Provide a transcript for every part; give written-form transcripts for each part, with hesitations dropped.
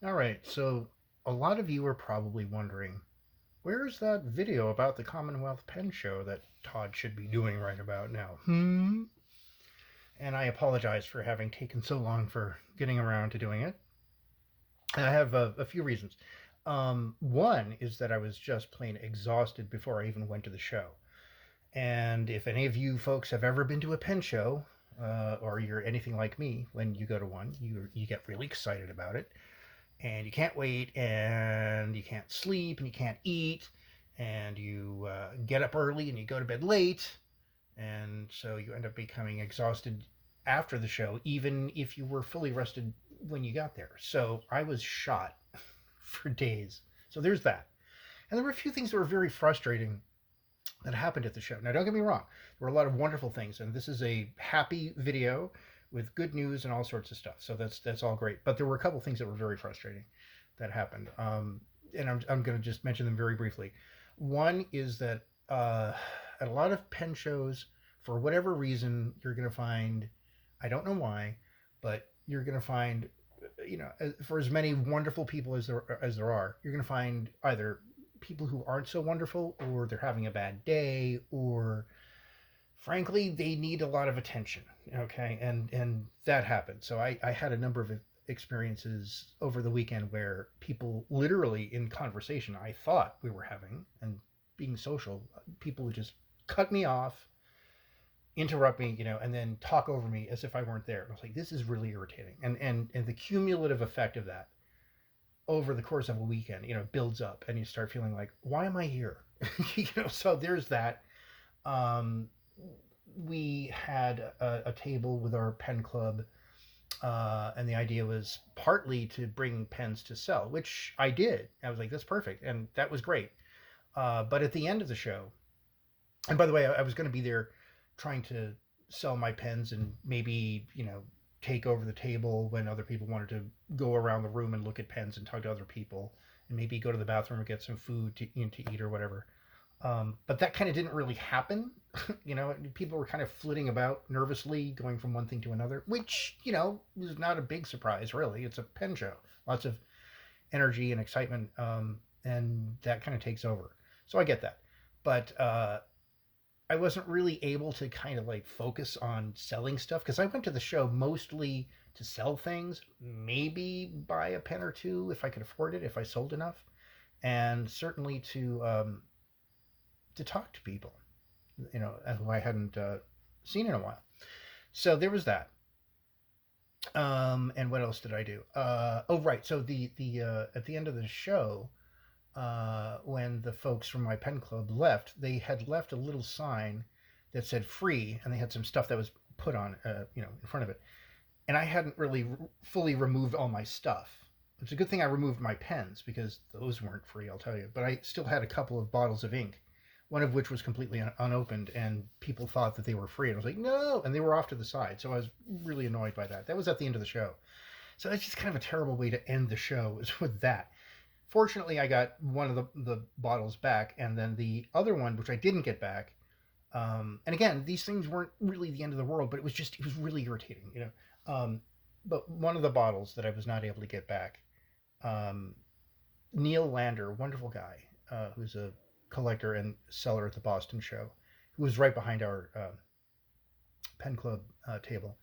All right, so a lot of you are probably wondering, where's that video about the Commonwealth Pen Show that Todd should be doing right about now? And I apologize for having taken so long for getting around to doing it. I have a few reasons. One is that I was just plain exhausted before I even went to the show. And if any of you folks have ever been to a pen show, or you're anything like me, when you go to one, you get really excited about it, and you can't wait, and you can't sleep, and you can't eat, and you get up early and you go to bed late, and so you end up becoming exhausted after the show, even if you were fully rested when you got there. So I was shot for days. So there's that. And there were a few things that were very frustrating that happened at the show. Now, don't get me wrong, there were a lot of wonderful things, and this is a happy video with good news and all sorts of stuff. So that's all great. But there were a couple things that were very frustrating that happened, and I'm going to just mention them very briefly. One is that at a lot of pen shows, for whatever reason, you're going to find, I don't know why, but you're going to find, for as many wonderful people as there are, you're going to find either people who aren't so wonderful, or they're having a bad day, or frankly they need a lot of attention. Okay, and that happened. So I had a number of experiences over the weekend where people literally in conversation I thought we were having and being social, people would just cut me off, interrupt me, and then talk over me as if I weren't there. I was like, this is really irritating. And the cumulative effect of that over the course of a weekend, builds up, and you start feeling like, why am I here? So there's that. Um, we had a table with our pen club, and the idea was partly to bring pens to sell, which I did. I was like, that's perfect, and that was great. But at the end of the show, and by the way, I was going to be there trying to sell my pens and maybe, take over the table when other people wanted to go around the room and look at pens and talk to other people, and maybe go to the bathroom and get some food to eat or whatever. But that kind of didn't really happen. People were kind of flitting about nervously, going from one thing to another, which, is not a big surprise, really. It's a pen show, lots of energy and excitement, and that kind of takes over. So I get that. But I wasn't really able to kind of like focus on selling stuff because I went to the show mostly to sell things, maybe buy a pen or two if I could afford it, if I sold enough, and certainly to talk to people, who I hadn't seen in a while. So there was that. And what else did I do? Oh, right. So the at the end of the show, when the folks from my pen club left, they had left a little sign that said free, and they had some stuff that was put on, in front of it. And I hadn't really fully removed all my stuff. It's a good thing I removed my pens because those weren't free, I'll tell you. But I still had a couple of bottles of ink, one of which was completely unopened, and people thought that they were free. And I was like, no, and they were off to the side. So I was really annoyed by that. That was at the end of the show. So that's just kind of a terrible way to end the show, is with that. Fortunately, I got one of the bottles back, and then the other one, which I didn't get back. And again, these things weren't really the end of the world, but it was really irritating. But one of the bottles that I was not able to get back, um, Neil Lander, wonderful guy, who's a collector and seller at the Boston show, who was right behind our pen club table,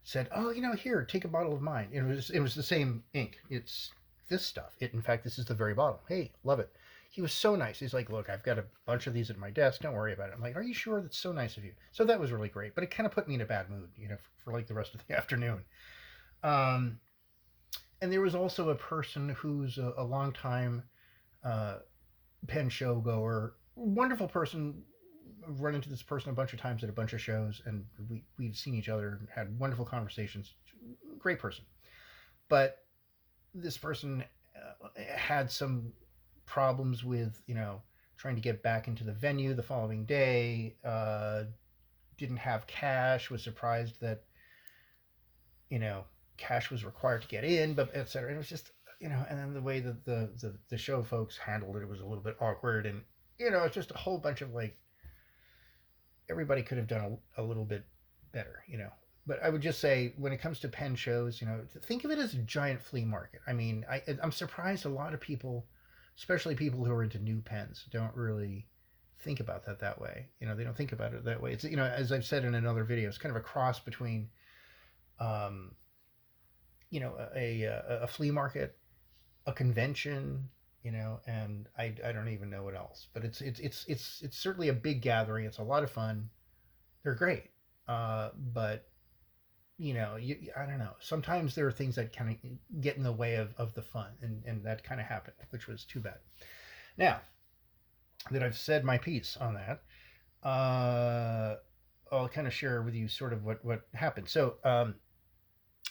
said, "Oh, here, take a bottle of mine." It was the same ink. It's this stuff. In fact, this is the very bottle. Hey, love it. He was so nice. He's like, "Look, I've got a bunch of these at my desk. Don't worry about it." I'm like, "Are you sure? That's so nice of you." So that was really great, but it kind of put me in a bad mood, for like the rest of the afternoon. Um, and there was also a person who's a long time uh, pen show goer, wonderful person. I've run into this person a bunch of times at a bunch of shows, and we've seen each other and had wonderful conversations. Great person, but this person had some problems with, trying to get back into the venue the following day. Didn't have cash. Was surprised that, you know cash was required to get in, but etc. It was just, and then the way that the show folks handled it was a little bit awkward, and it's just a whole bunch of like, everybody could have done a little bit better. But I would just say, when it comes to pen shows, think of it as a giant flea market. I mean, I'm surprised a lot of people, especially people who are into new pens, don't really think about that way. They don't think about it that way. It's, as I've said in another video, it's kind of a cross between, um, a flea market, a convention, and I don't even know what else. But it's certainly a big gathering. It's a lot of fun. They're great. But I don't know. Sometimes there are things that kind of get in the way of the fun, and that kind of happened, which was too bad. Now that I've said my piece on that, I'll kind of share with you sort of what happened. So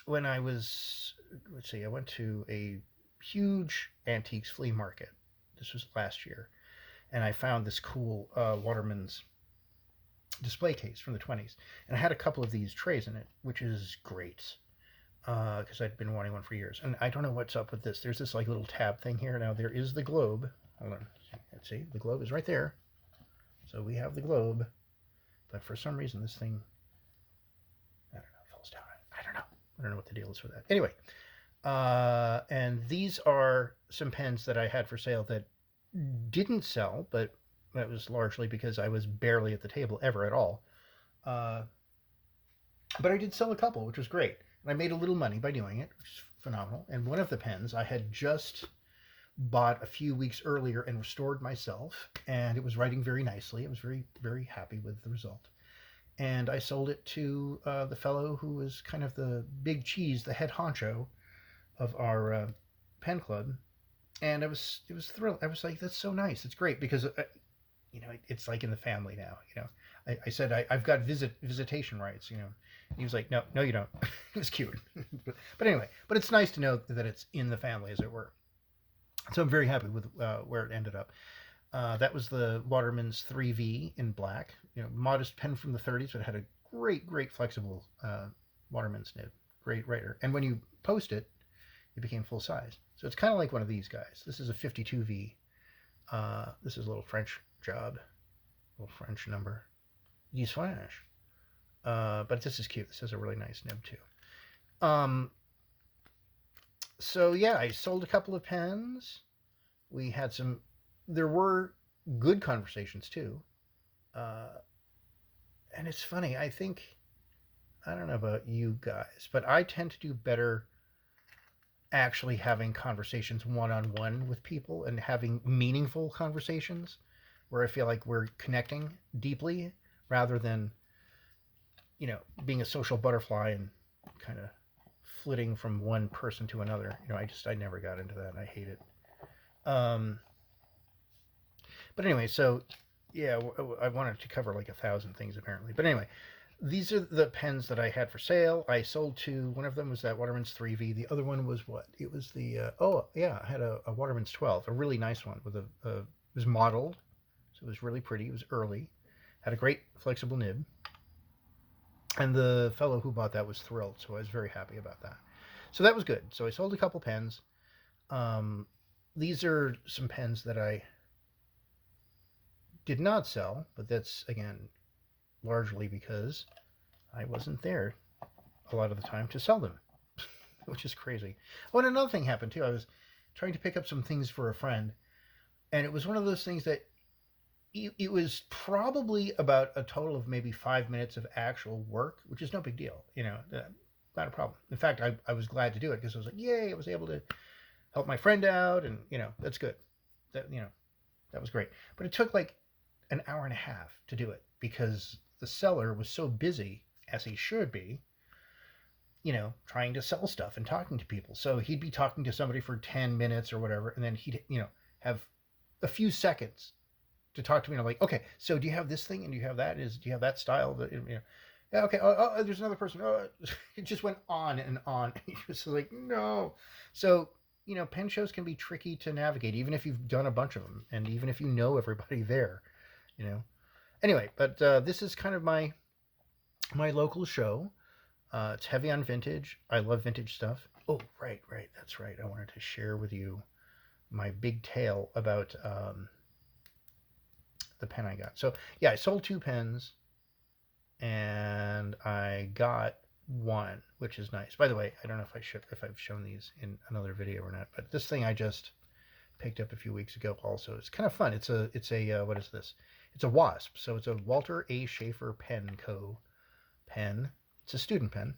when I was, let's see, I went to a huge antiques flea market. This was last year, and I found this cool Waterman's display case from the 20s, and I had a couple of these trays in it, which is great because I'd been wanting one for years. And I don't know what's up with this. There's this like little tab thing here. Now there is the globe. Hold on, let's see, the globe is right there. So we have the globe, but for some reason this thing, I don't know, falls down. I don't know what the deal is with that. Anyway, and these are some pens that I had for sale that didn't sell, but that was largely because I was barely at the table ever at all. But I did sell a couple, which was great. And I made a little money by doing it, which is phenomenal. And one of the pens I had just bought a few weeks earlier and restored myself, and it was writing very nicely. I was very, very happy with the result. And I sold it to the fellow who was kind of the big cheese, the head honcho of our pen club. And it was thrilled. I was like, that's so nice. It's great because it's like in the family now. I said I've got visitation rights. He was like, no, you don't. It was cute, but anyway. But it's nice to know that it's in the family, as it were. So I'm very happy with where it ended up. That was the Waterman's 3V in black. Modest pen from the 30s, but it had a great flexible Waterman's nib. Great writer. And when you post it, it became full size. So it's kind of like one of these guys. This is a 52V. This is a little French job, little French number. Use Flash. But this is cute. This has a really nice nib too. So yeah, I sold a couple of pens. We had there were good conversations too. And it's funny, I don't know about you guys, but I tend to do better actually having conversations one-on-one with people and having meaningful conversations where I feel like we're connecting deeply rather than, being a social butterfly and kind of flitting from one person to another. I never got into that. I hate it. But anyway, so yeah, I wanted to cover like 1,000 things apparently. But anyway, these are the pens that I had for sale. I sold two. One of them was that Waterman's 3V. The other one was what? It was the, I had a Waterman's 12, a really nice one with it was modeled. So it was really pretty. It was early. Had a great flexible nib. And the fellow who bought that was thrilled. So I was very happy about that. So that was good. So I sold a couple pens. These are some pens that I did not sell, but that's, again, largely because I wasn't there a lot of the time to sell them, which is crazy. Oh, and another thing happened too. I was trying to pick up some things for a friend, and it was one of those things that it was probably about a total of maybe 5 minutes of actual work, which is no big deal, not a problem. In fact, I was glad to do it because I was like, yay, I was able to help my friend out, and that's good. That was great. But it took like an hour and a half to do it because the seller was so busy, as he should be, trying to sell stuff and talking to people. So he'd be talking to somebody for 10 minutes or whatever, and then he'd, have a few seconds to talk to me. And I'm like, okay, so do you have this thing? And do you have that? Do you have that style? Yeah, okay. Oh, there's another person. Oh, it just went on and on. He was like, no. So, pen shows can be tricky to navigate, even if you've done a bunch of them, and even if you know everybody there, Anyway, but this is kind of my local show. It's heavy on vintage. I love vintage stuff. Oh, right. That's right. I wanted to share with you my big tale about the pen I got. So, yeah, I sold two pens, and I got one, which is nice. By the way, I don't know if I've shown these in another video or not, but this thing I just picked up a few weeks ago. Also, it's kind of fun. It's a what is this? It's a Wasp. So it's a Walter A. Schaefer Pen Co. pen. It's a student pen,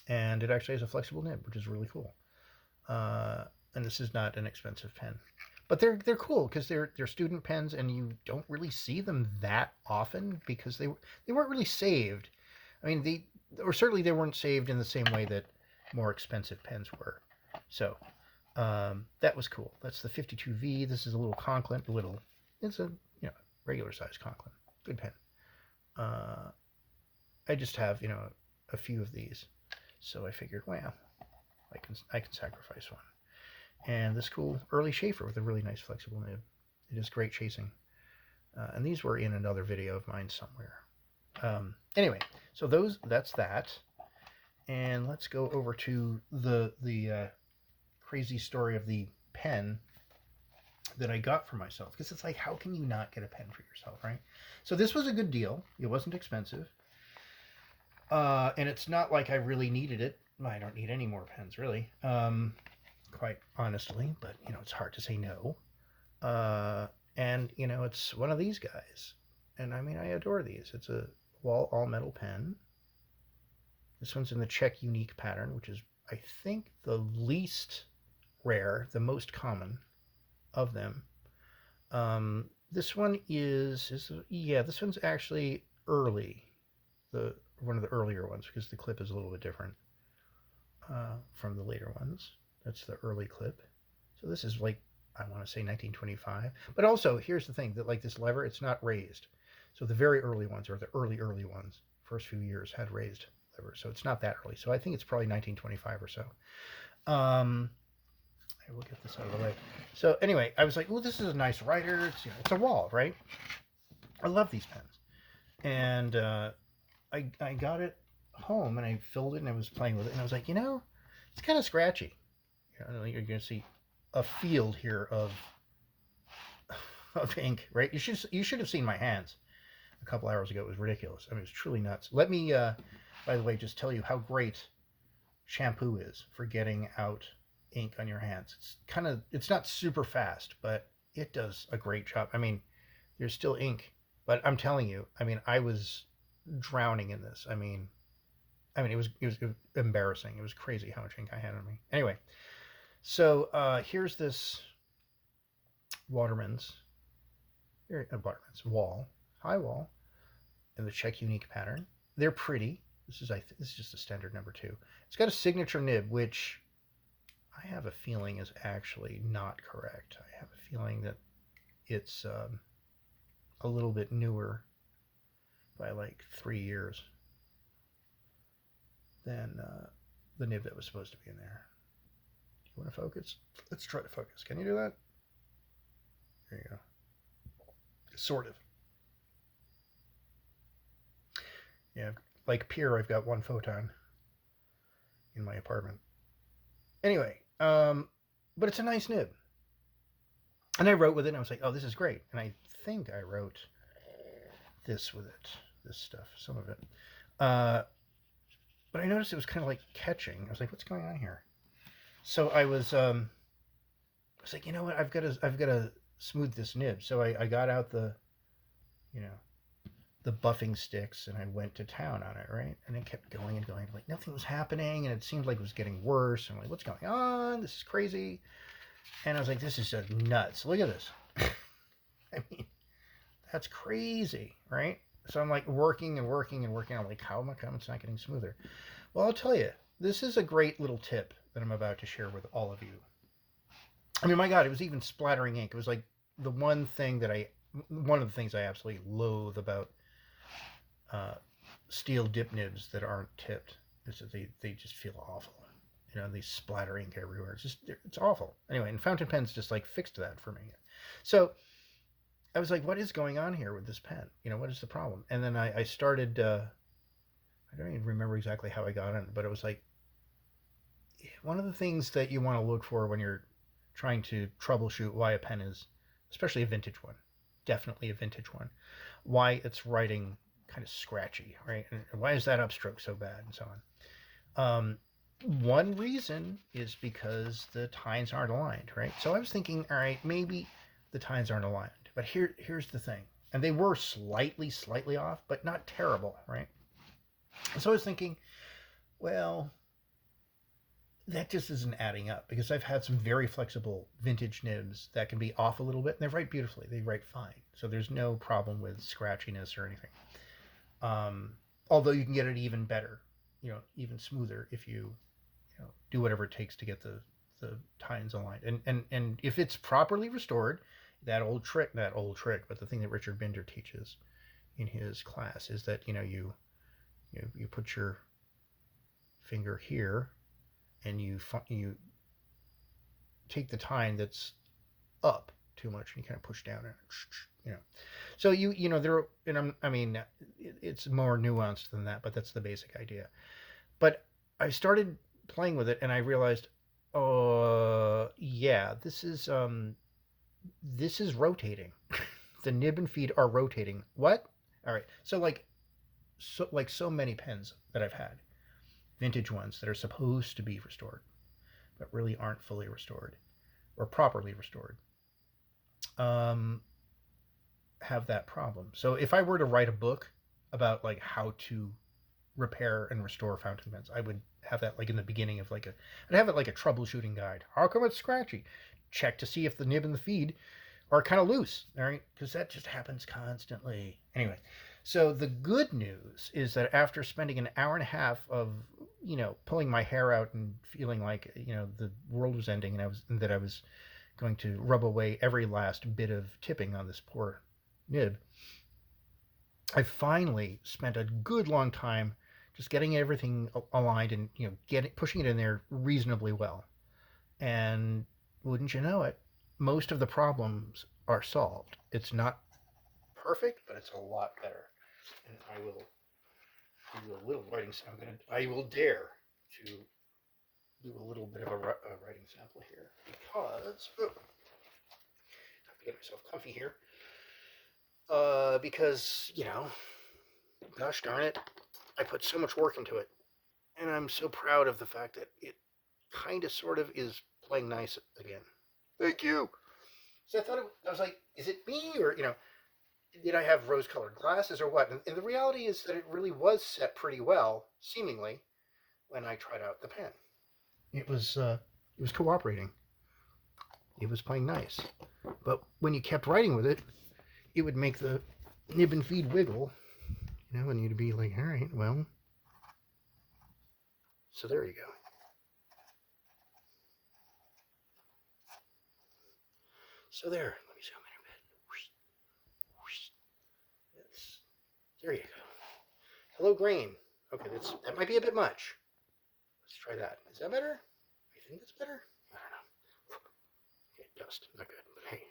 and it actually has a flexible nib, which is really cool. And this is not an expensive pen, but they're cool because they're student pens, and you don't really see them that often because they weren't really saved. I mean, certainly they weren't saved in the same way that more expensive pens were. So that was cool. That's the 52V. This is a little Conklin. It's a regular size Conklin. Good pen. I just have a few of these, so I figured, well, I can sacrifice one. And this cool early Schaefer with a really nice flexible nib. It is great chasing. And these were in another video of mine somewhere. Anyway, so that's that. And let's go over to the crazy story of the pen that I got for myself. Because it's like, how can you not get a pen for yourself, right? So this was a good deal. It wasn't expensive. And it's not like I really needed it. I don't need any more pens, really. Quite honestly, but it's hard to say no. And it's one of these guys, and I mean, I adore these. It's a Wahl all metal pen. This one's in the Czech unique pattern, which is, I think, the least rare, the most common of them. This one this one's actually early, one of the earlier ones, because the clip is a little bit different from the later ones. That's the early clip. So this is like, I want to say 1925. But also, here's the thing, that like this lever, it's not raised. So the very early ones, or the early ones, first few years had raised levers. So it's not that early. So I think it's probably 1925 or so. I will get this out of the way. So anyway, I was like, well, this is a nice writer. It's a Wahl, right? I love these pens. And I got it home, and I filled it, and I was playing with it. And I was like, it's kind of scratchy. You're going to see a field here of ink, right? You should have seen my hands a couple hours ago. It was ridiculous. I mean, it was truly nuts. Let me, by the way, just tell you how great shampoo is for getting out ink on your hands. It's not super fast, but it does a great job. I mean, there's still ink, but I'm telling you, I mean, I was drowning in this. I mean, it was embarrassing. It was crazy how much ink I had on me. Anyway. So here's this Waterman's Wahl, high Wahl, in the Czech unique pattern. They're pretty. This is just a standard number 2. It's got a signature nib, which I have a feeling is actually not correct. I have a feeling that it's a little bit newer by like 3 years than the nib that was supposed to be in there. Want to focus? Let's try to focus. Can you do that? There you go. Sort of. Yeah, like Pierre, I've got one photon in my apartment. Anyway, but it's a nice nib. And I wrote with it, and I was like, oh, this is great. And I think I wrote this with it, this stuff, some of it. But I noticed it was kind of like catching. I was like, what's going on here? So I was like, you know what? I've got to smooth this nib. So I got out the buffing sticks, and I went to town on it, right? And it kept going and going. Like nothing was happening, and it seemed like it was getting worse. And I'm like, what's going on? This is crazy. And I was like, this is just nuts. Look at this. I mean, that's crazy, right? So I'm like working and working and working. I'm like, how come it's not getting smoother? Well, I'll tell you, this is a great little tip that I'm about to share with all of you. I mean, my God, it was even splattering ink. It was like one of the things I absolutely loathe about steel dip nibs that aren't tipped is that they just feel awful. They splatter ink everywhere. It's awful. Anyway, and fountain pens just like fixed that for me. So I was like, what is going on here with this pen? What is the problem? And then I started, I don't even remember exactly how I got in, but it was like, one of the things that you want to look for when you're trying to troubleshoot why a pen is, especially a vintage one, definitely a vintage one, why it's writing kind of scratchy, right? And why is that upstroke so bad, and so on. One reason is because the tines aren't aligned, right? So I was thinking, all right, maybe the tines aren't aligned. But here's the thing. And they were slightly off, but not terrible, right? So I was thinking, well, that just isn't adding up, because I've had some very flexible vintage nibs that can be off a little bit, and they write beautifully. They write fine. So there's no problem with scratchiness or anything. Although you can get it even better, even smoother if you do whatever it takes to get the tines aligned. And if it's properly restored, that old trick, but the thing that Richard Binder teaches in his class is that you put your finger here, and you take the tine that's up too much, and you kind of push down, and so there, and I mean, it's more nuanced than that, but that's the basic idea. But I started playing with it, and I realized, oh yeah, this is rotating. The nib and feed are rotating. What? All right. So so many pens that I've had, vintage ones that are supposed to be restored, but really aren't fully restored or properly restored, have that problem. So if I were to write a book about how to repair and restore fountain pens, I would have that in the beginning of I'd have it like a troubleshooting guide. How come it's scratchy? Check to see if the nib and the feed are kind of loose, all right? Because that just happens constantly. Anyway, so the good news is that after spending an hour and a half of pulling my hair out and feeling like the world was ending, and that I was going to rub away every last bit of tipping on this poor nib, I finally spent a good long time just getting everything aligned and pushing it in there reasonably well. And wouldn't you know it, most of the problems are solved. It's not perfect, but it's a lot better. And I will do a little writing sample. I will dare to do a little bit of a writing sample here, because I have to get myself comfy here. Because gosh darn it, I put so much work into it, and I'm so proud of the fact that it kind of sort of is playing nice again. Thank you. So I was like, is it me, or did I have rose-colored glasses or what? And the reality is that it really was set pretty well, seemingly, when I tried out the pen. It was cooperating. It was playing nice. But when you kept writing with it, it would make the nib and feed wiggle, and you'd be like, all right, well. So there you go. So there, let me zoom in a bit. There you go. Hello, grain. Okay, that might be a bit much. Let's try that. Is that better? You think that's better? I don't know. Okay, dust, not good, but hey.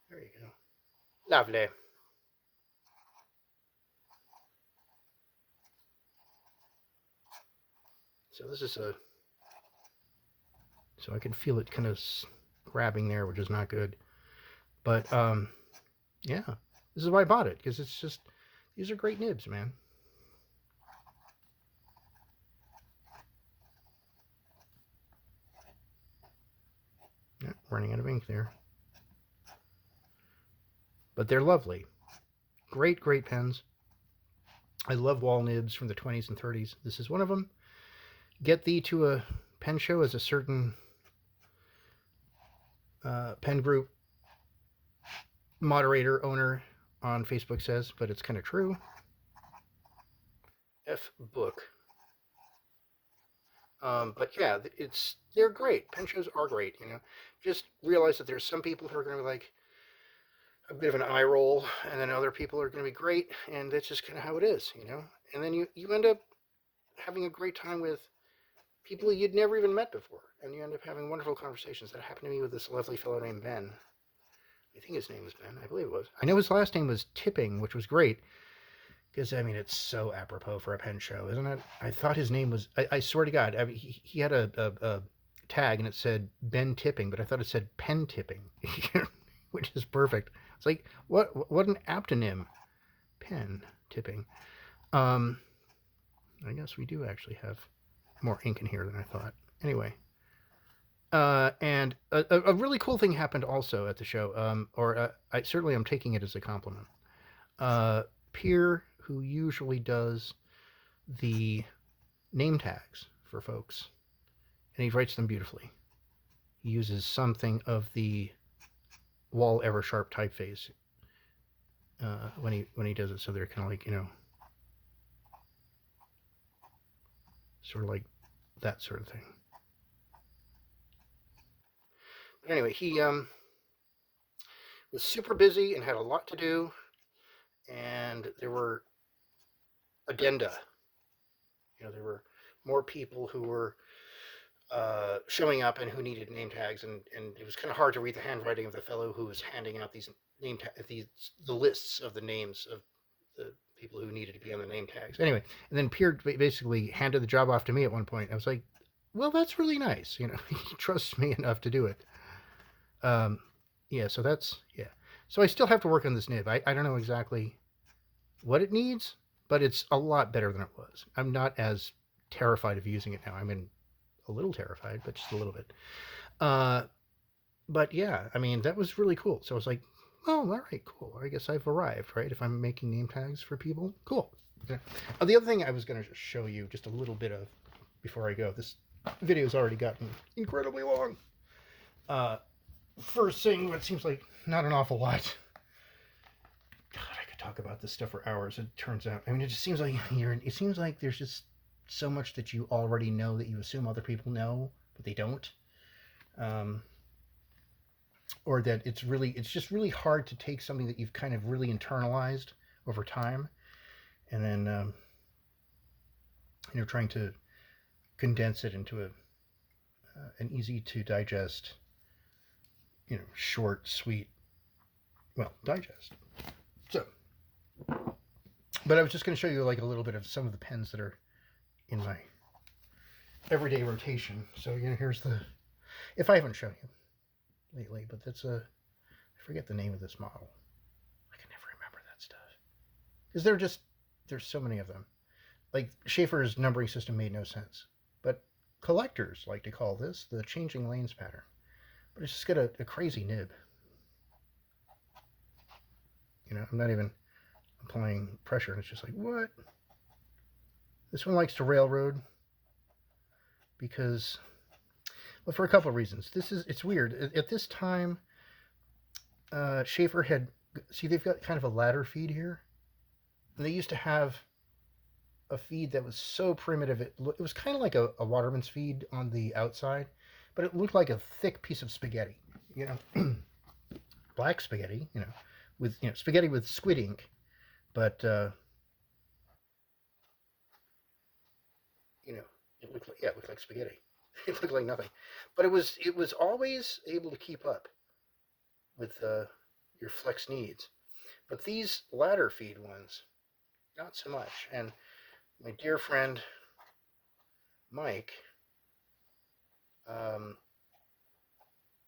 There you go. Lovely. So this is so I can feel it kind of grabbing there, which is not good. But yeah, this is why I bought it, because it's just, these are great nibs, man. Yeah, running out of ink there. But they're lovely. Great pens. I love wall nibs from the 20s and 30s. This is one of them. Get thee to a pen show, as a certain pen group moderator owner on Facebook says, but it's kind of true. F book. But yeah, they're great. Pen shows are great. Just realize that there's some people who are going to be like a bit of an eye roll, and then other people are going to be great, and that's just kind of how it is, And then you end up having a great time with people you'd never even met before, and you end up having wonderful conversations. That happened to me with this lovely fellow named Ben. I think his name was Ben. I believe it was. I know his last name was Tipping, which was great, because it's so apropos for a pen show, isn't it? I thought his name was, I swear to God, he had a tag, and it said Ben Tipping, but I thought it said Pen Tipping. which is perfect. It's like, what an aptonym. Pen tipping. I guess we do actually have more ink in here than I thought. Anyway, and a really cool thing happened also at the show, I certainly am taking it as a compliment. Pierre, who usually does the name tags for folks, and he writes them beautifully. He uses something of the Wall Eversharp typeface when he does it, so they're kind of like, sort of like that sort of thing. But anyway, he was super busy and had a lot to do, and there were addenda. There were more people who were showing up and who needed name tags, and it was kind of hard to read the handwriting of the fellow who was handing out these the lists of the names of the people who needed to be on the name tags. Anyway, and then Pierre basically handed the job off to me at one point. I was like, well, that's really nice. He trusts me enough to do it. Yeah, so that's, yeah. So I still have to work on this nib. I don't know exactly what it needs, but it's a lot better than it was. I'm not as terrified of using it now. I'm a little terrified, but just a little bit. But yeah, I mean, that was really cool. So I was like, oh, all right, cool. I guess I've arrived, right? If I'm making name tags for people, cool. Yeah. The other thing I was going to show you just a little bit of before I go. This video's already gotten incredibly long. First thing, what seems like not an awful lot. God, I could talk about this stuff for hours. It turns out, I mean, it just seems like it seems like there's just so much that you already know that you assume other people know, but they don't. Or that it's just really hard to take something that you've kind of really internalized over time, and then trying to condense it into an easy to digest, short, sweet, digest. So, but I was just going to show you like a little bit of some of the pens that are in my everyday rotation. So here's if I haven't shown you lately, but that's I forget the name of this model. I can never remember that stuff because there's so many of them. Like Schaefer's numbering system made no sense, but collectors like to call this the changing lanes pattern. But it's just got a crazy nib. I'm not even applying pressure, and it's just like, what? This one likes to railroad because, well, for a couple of reasons. It's weird. At this time, Schaefer they've got kind of a ladder feed here. And they used to have a feed that was so primitive. It was kind of like a waterman's feed on the outside, but it looked like a thick piece of spaghetti, black spaghetti, with, spaghetti with squid ink, but, it looked like spaghetti. It looked like nothing, but it was always able to keep up with your flex needs. But these ladder feed ones, not so much. And my dear friend Mike,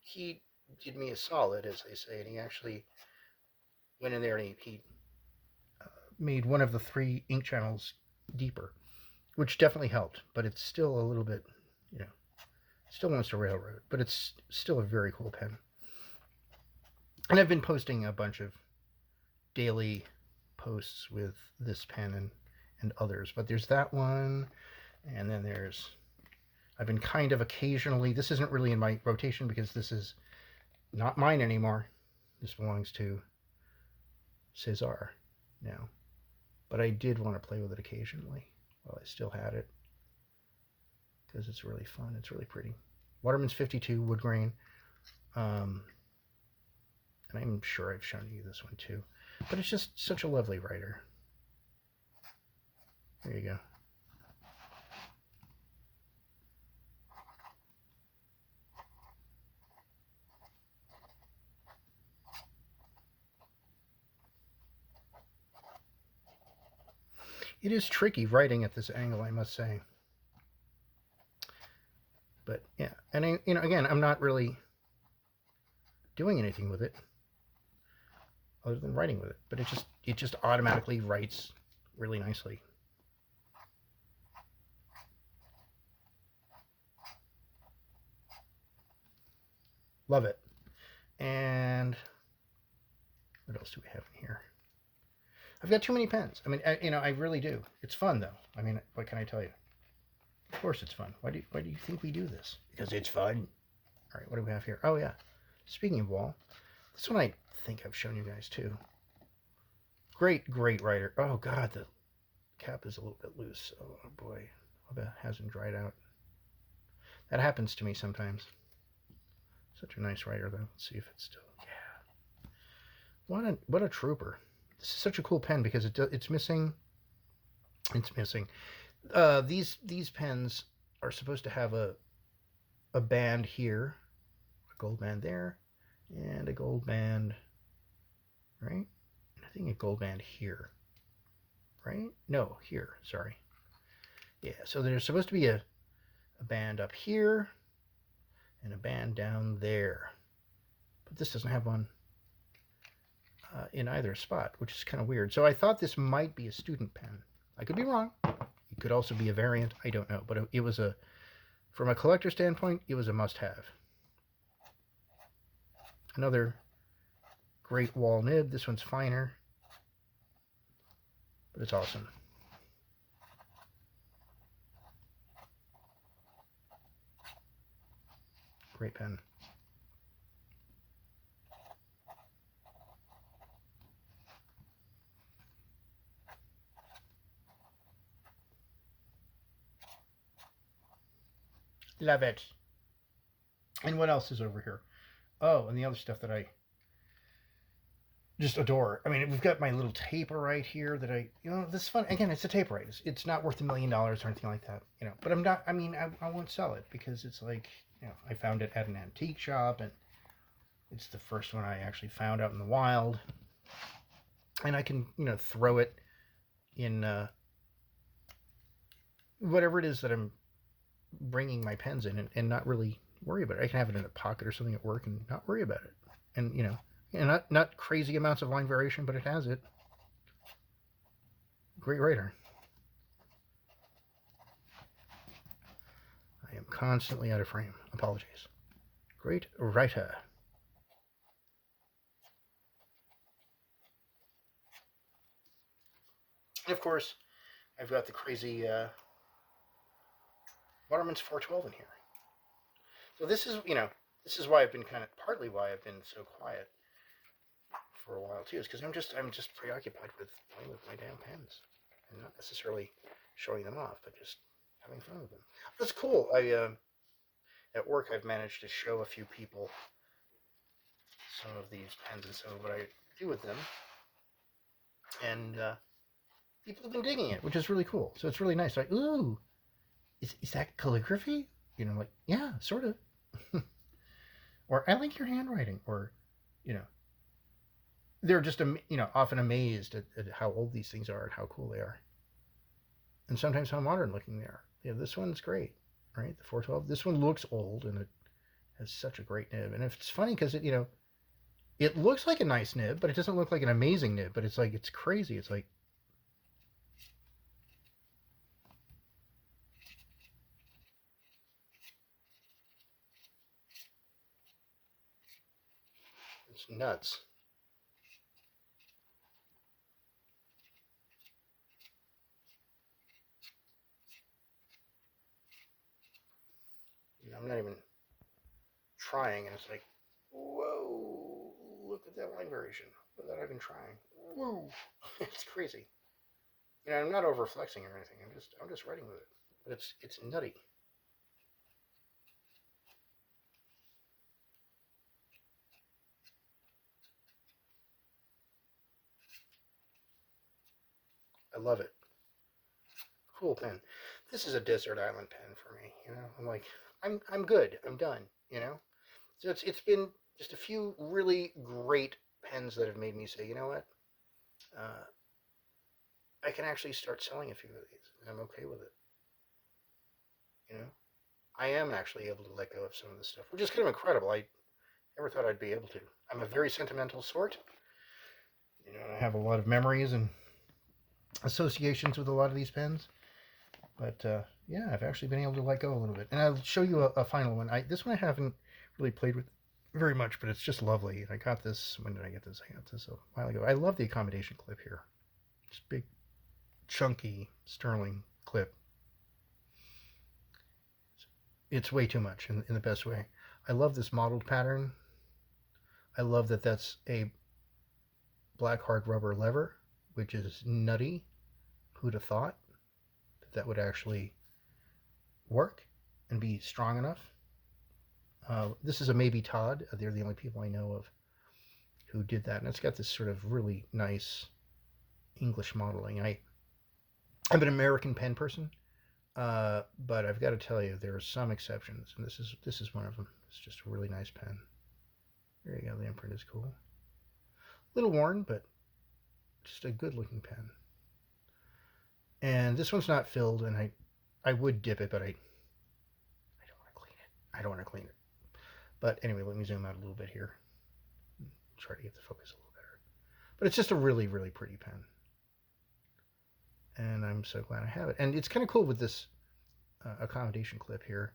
he did me a solid, as they say, and he actually went in there and he made one of the 3 ink channels deeper, which definitely helped. But it's still a little bit, still wants to railroad, but it's still a very cool pen. And I've been posting a bunch of daily posts with this pen and others, but there's that one, and then I've been kind of occasionally, this isn't really in my rotation because this is not mine anymore. This belongs to Cesar now, but I did want to play with it occasionally while I still had it because it's really fun. It's really pretty. Waterman's 52 wood grain. And I'm sure I've shown you this one too, but it's just such a lovely writer. There you go. It is tricky writing at this angle, I must say. But yeah, and again, I'm not really doing anything with it. other than writing with it. But it just automatically writes really nicely. Love it. And what else do we have in here? I've got too many pens. I mean, I really do. It's fun though. I mean, what can I tell you? Of course it's fun. Why do you think we do this? Because it's fun. All right, what do we have here? Oh yeah. Speaking of wall, this one I think I've shown you guys too. Great writer. Oh God, the cap is a little bit loose. Oh boy, hope it hasn't dried out. That happens to me sometimes. Such a nice writer though. Let's see if it's still. Yeah. What a trooper. This is such a cool pen because it's missing. It's missing. These pens are supposed to have a band here, a gold band there, and a gold band, right? And I think a gold band here, right? No, here. Sorry. Yeah. So there's supposed to be a band up here and a band down there, but this doesn't have one in either spot, which is kind of weird. So I thought this might be a student pen. I could be wrong. It could also be a variant. I don't know, but it was from a collector standpoint, it was a must-have. Another great wall nib. This one's finer, but it's awesome. Great pen. Love it. And what else is over here? Oh, and the other stuff that I just adore. I mean, we've got my little taper right here that this is fun. Again, it's a taper right. It's not worth $1 million or anything like that, but I'm not, I mean, I won't sell it because it's like, I found it at an antique shop and it's the first one I actually found out in the wild. And I can, throw it in whatever it is that I'm bringing my pens in and not really worry about it. I can have it in a pocket or something at work and not worry about it. And, not crazy amounts of line variation, but it has it. Great writer. I am constantly out of frame. Apologies. Great writer. And of course, I've got the crazy Waterman's 412 in here. So this is why I've been partly why I've been so quiet for a while too, is because I'm just preoccupied with playing with my damn pens and not necessarily showing them off, but just having fun with them. That's cool. At work I've managed to show a few people some of these pens and some of what I do with them, and people have been digging it, which is really cool. So it's really nice. Like, ooh, is that calligraphy? Like, yeah, sort of. Or I like your handwriting, or they're just often amazed at how old these things are and how cool they are, and sometimes how modern looking they are. Yeah, this one's great, right? The 412. This one looks old and it has such a great nib, and it's funny because it looks like a nice nib, but it doesn't look like an amazing nib. But it's like it's crazy. It's like it's nuts. I'm not even trying, and it's like, whoa, look at that line variation without even trying. Whoa, it's crazy. I'm not over flexing or anything. I'm just writing with it, but it's nutty. I love it. Cool pen. This is a desert island pen for me. I'm like, I'm good. I'm done. So it's been just a few really great pens that have made me say, you know what, uh, I can actually start selling a few of these, and I'm okay with it. I am actually able to let go of some of this stuff, which is kind of incredible. I never thought I'd be able to. I'm a very sentimental sort, You know, I have a lot of memories and associations with a lot of these pens. But yeah, I've actually been able to let go a little bit. And I'll show you a final one. This one I haven't really played with very much, but it's just lovely. I got this. When did I get this? I got this a while ago. I love the accommodation clip here. It's big, chunky sterling clip. It's way too much in the best way. I love this mottled pattern. I love that that's a black hard rubber lever, which is nutty. Who'd have thought that that would actually work and be strong enough? This is a maybe Todd. They're the only people I know of who did that, and it's got this sort of really nice English modeling. I'm an American pen person, but I've got to tell you there are some exceptions, and this is one of them. It's just a really nice pen. There you go. The imprint is cool. A little worn, but just a good looking pen. And this one's not filled, and I would dip it, but I don't want to clean it. I don't want to clean it. But anyway, let me zoom out a little bit here. Try to get the focus a little better. But it's just a really, really pretty pen. And I'm so glad I have it. And it's kind of cool with this accommodation clip here.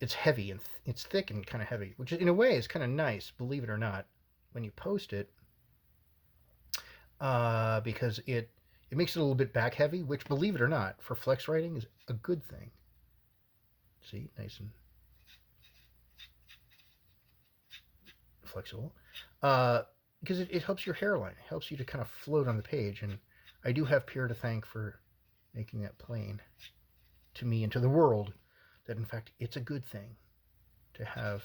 It's heavy and it's thick and kind of heavy, which in a way is kind of nice, believe it or not, when you post it, because it makes it a little bit back heavy, which, believe it or not, for flex writing is a good thing. See, nice and flexible, because it helps your hairline. It helps you to kind of float on the page. And I do have Pierre to thank for making that plain to me and to the world that, in fact, it's a good thing to have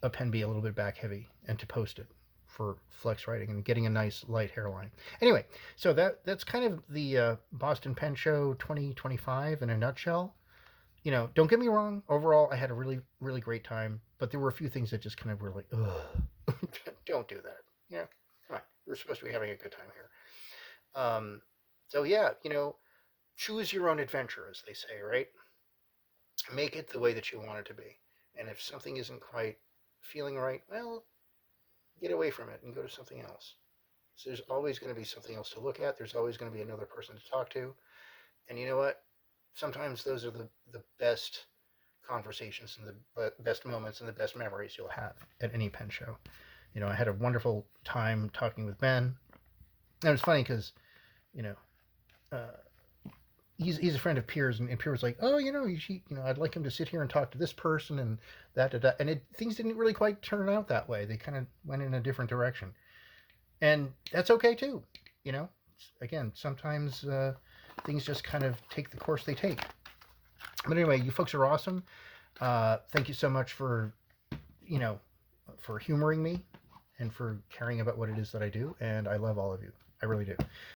a pen be a little bit back heavy and to post it for flex writing and getting a nice light hairline. Anyway, so that's kind of the Boston Pen Show 2025 in a nutshell. You know, don't get me wrong. Overall, I had a really, really great time, but there were a few things that just kind of were like, ugh, don't do that. Yeah, come on. We're supposed to be having a good time here. So yeah, you know, choose your own adventure, as they say, right? Make it the way that you want it to be. And if something isn't quite feeling right, well, get away from it and go to something else. So there's always going to be something else to look at. There's always going to be another person to talk to. And you know what? Sometimes those are the best conversations and the best moments and the best memories you'll have at any pen show. You know, I had a wonderful time talking with Ben. And it's funny because, you know, he's a friend of Pierre's, and Pierre was like, oh, you know, I'd like him to sit here and talk to this person and that, and things didn't really quite turn out that way. They kind of went in a different direction, and that's okay too. You know, again, sometimes things just kind of take the course they take. But anyway, you folks are awesome. Thank you so much for, you know, for humoring me and for caring about what it is that I do, and I love all of you. I really do.